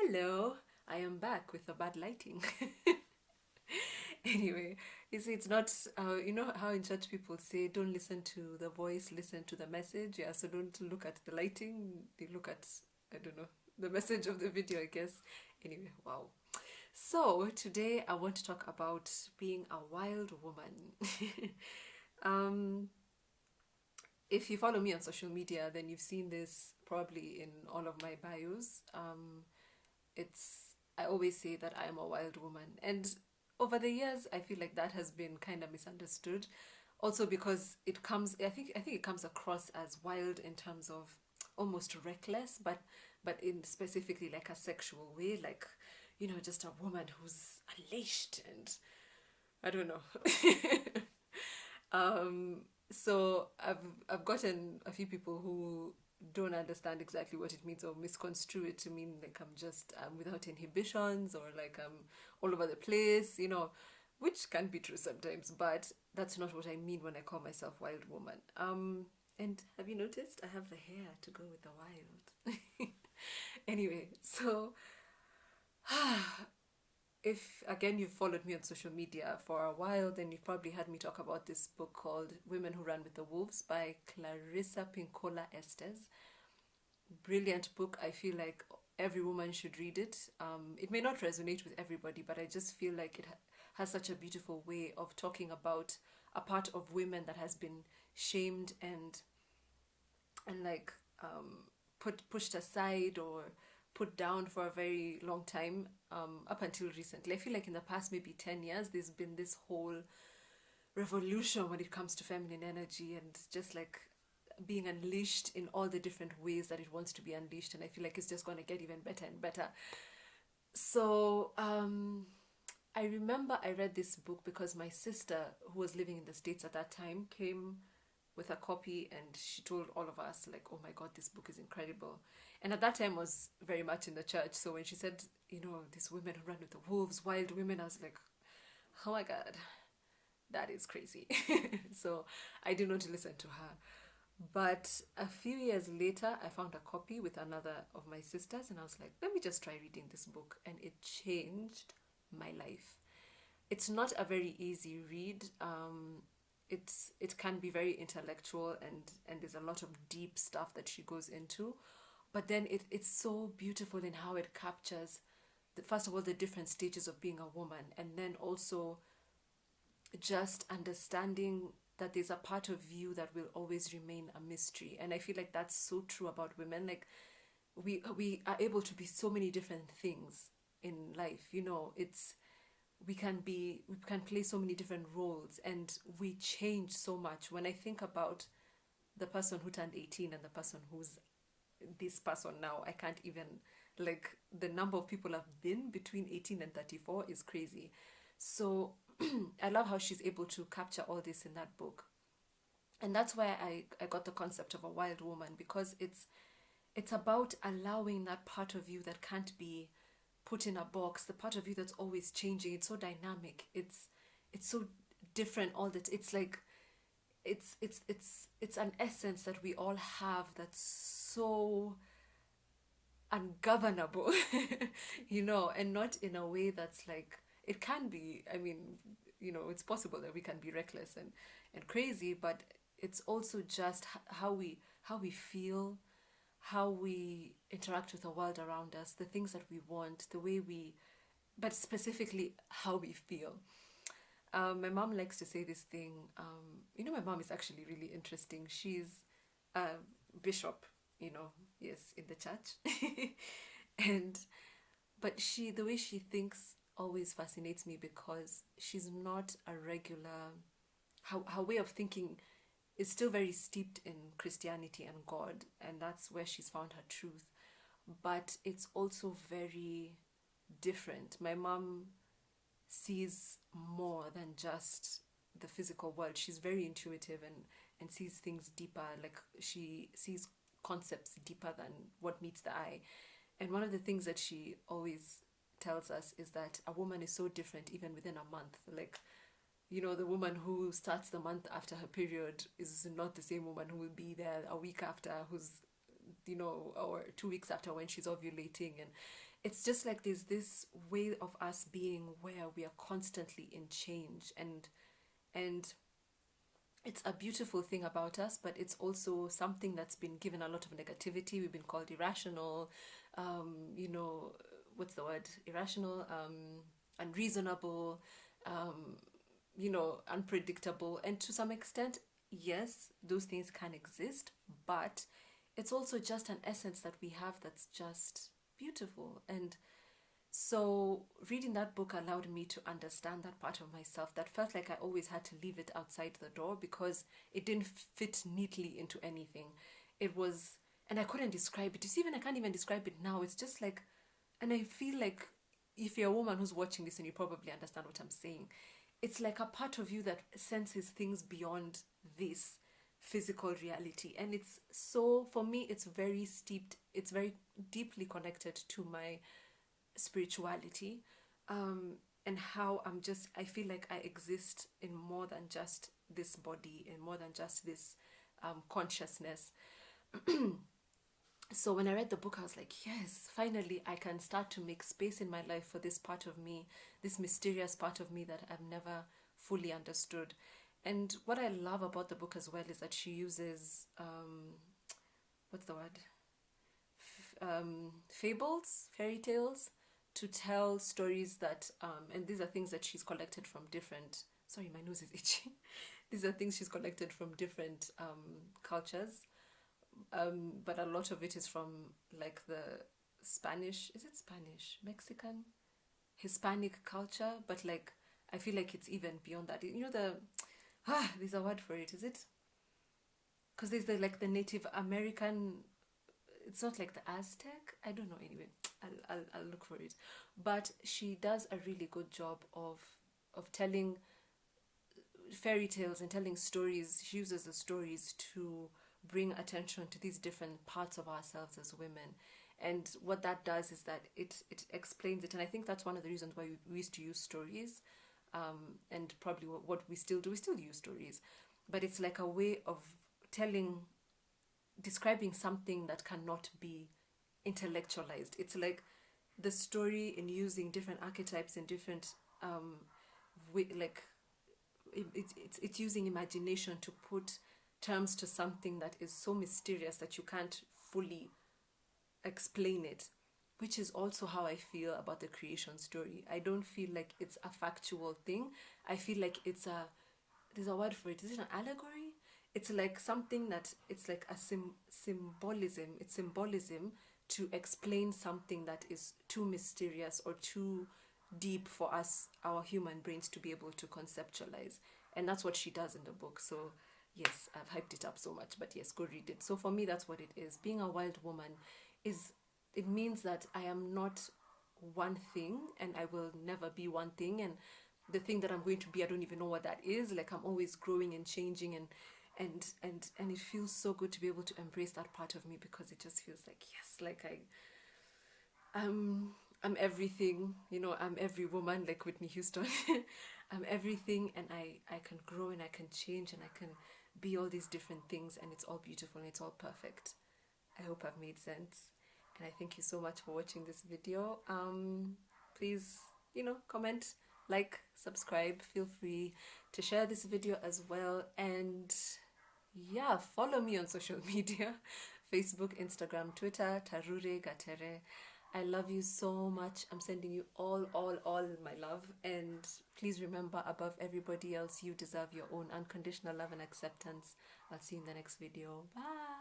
Hello, I am back with the bad lighting. Anyway, you see, it's not, you know how in church people say, don't listen to the voice, listen to the message. Yeah, so don't look at the lighting, you look at, I don't know, the message of the video, I guess. Anyway, wow. So today I want to talk about being a wild woman. um, if you follow me on social media, then you've seen this probably in all of my bios. It's I always say that I am a wild woman, and over the years I feel like that has been kind of misunderstood, also because I think it comes across as wild in terms of almost reckless, but in specifically like a sexual way, like just a woman who's unleashed and I don't know. um so I've gotten a few people who don't understand exactly what it means or misconstrue it to mean like I'm just without inhibitions or like I'm all over the place, which can be true sometimes, but that's not what I mean when I call myself wild woman. And have you noticed I have the hair to go with the wild? Anyway, so if again you've followed me on social media for a while, then you've probably heard me talk about this book called Women Who Run with the Wolves by Clarissa Pinkola Estes. Brilliant book. I feel like every woman should read it. It may not resonate with everybody, but I just feel like it has such a beautiful way of talking about a part of women that has been shamed and like pushed aside or put down for a very long time, up until recently. I feel like in the past maybe 10 years, there's been this whole revolution when it comes to feminine energy and just like being unleashed in all the different ways that it wants to be unleashed. And I feel like it's just going to get even better and better. So, I remember I read this book because my sister, who was living in the States at that time, came with a copy and she told all of us like, oh my god, this book is incredible. And at that time I was very much in the church, so when she said, these women who run with the wolves, wild women, I was like, oh my god, that is crazy. So I didn't want to listen to her. But a few years later I found a copy with another of my sisters and I was like, let me just try reading this book, and it changed my life. It's not a very easy read. It can be very intellectual, and there's a lot of deep stuff that she goes into, but then it's so beautiful in how it captures first of all the different stages of being a woman, and then also just understanding that there's a part of you that will always remain a mystery. And I feel like that's so true about women. Like we are able to be so many different things in life. It's we can play so many different roles, and we change so much. When I think about the person who turned 18 and the person who's this person now, I can't even, like, the number of people I've been between 18 and 34 is crazy. So I love how she's able to capture all this in that book. And that's why I got the concept of a wild woman, because it's about allowing that part of you that can't be put in a box, the part of you that's always changing. It's so dynamic. It's so different all that. It's like it's an essence that we all have that's so ungovernable, and not in a way that's like it can be. I mean, it's possible that we can be reckless and crazy, but it's also just how we feel, how we interact with the world around us, the things that we want, the way we, but specifically how we feel. My mom likes to say this thing. My mom is actually really interesting. She's a bishop, yes, in the church. and but the way she thinks always fascinates me, because she's not a regular, her way of thinking is still very steeped in Christianity and God, and that's where she's found her truth. But it's also very different. My mom sees more than just the physical world. She's very intuitive and sees things deeper. Like, she sees concepts deeper than what meets the eye. And one of the things that she always tells us is that a woman is so different even within a month. Like, the woman who starts the month after her period is not the same woman who will be there a week after, who's, or 2 weeks after when she's ovulating. it's just like there's this way of us being where we are constantly in change, and it's a beautiful thing about us, but it's also something that's been given a lot of negativity. We've been called irrational, you know, what's the word? Irrational, unreasonable, you know, unpredictable. And to some extent, yes, those things can exist, but it's also just an essence that we have that's just beautiful. And so reading that book allowed me to understand that part of myself that felt like I always had to leave it outside the door because it didn't fit neatly into anything. It was, and I couldn't describe it. You see, even I can't even describe it now. It's just like, and I feel like if you're a woman who's watching this and you probably understand what I'm saying, it's like a part of you that senses things beyond this physical reality. And it's so, for me, it's very steeped, it's very deeply connected to my spirituality, and how I feel like I exist in more than just this body, and more than just this consciousness. So when I read the book, I was like, yes, finally I can start to make space in my life for this part of me, this mysterious part of me that I've never fully understood. And what I love about the book as well is that she uses, what's the word? Fables, fairy tales, to tell stories that, and these are things that she's collected from different, sorry, my nose is itchy. These are things she's collected from different cultures, but a lot of it is from like the Spanish, is it Spanish, Mexican, Hispanic culture, but like I feel like it's even beyond that. You know, there's a word for it, is it? Because there's the like the Native American, it's not like the Aztec, I don't know, anyway, I'll look for it. But she does a really good job of telling fairy tales and telling stories. She uses the stories to bring attention to these different parts of ourselves as women. And what that does is that it explains it. And I think that's one of the reasons why we used to use stories, and probably what we still do, we still use stories. But it's like a way of describing something that cannot be intellectualized. It's like the story in using different archetypes and different, like it's using imagination to put terms to something that is so mysterious that you can't fully explain it, which is also how I feel about the creation story. I don't feel like it's a factual thing. I feel like there's a word for it. Is it an allegory? It's like something that, it's like a symbolism. It's symbolism to explain something that is too mysterious or too deep for us, our human brains, to be able to conceptualize. And that's what she does in the book. So yes, I've hyped it up so much, but yes, go read it. So for me, that's what it is. Being a wild woman it means that I am not one thing, and I will never be one thing. And the thing that I'm going to be, I don't even know what that is. Like, I'm always growing and changing, and it feels so good to be able to embrace that part of me, because it just feels like, yes, like I'm everything, you know, I'm every woman, like Whitney Houston. I'm everything, and I can grow, and I can change, and I can be all these different things, and it's all beautiful, and it's all perfect. I hope I've made sense, and I thank you so much for watching this video. Please, you know, comment, like, subscribe. Feel free to share this video as well, and yeah, follow me on social media: Facebook, Instagram, Twitter, Tarure Gatere. I love you so much. I'm sending you all my love. And please remember, above everybody else, you deserve your own unconditional love and acceptance. I'll see you in the next video. Bye.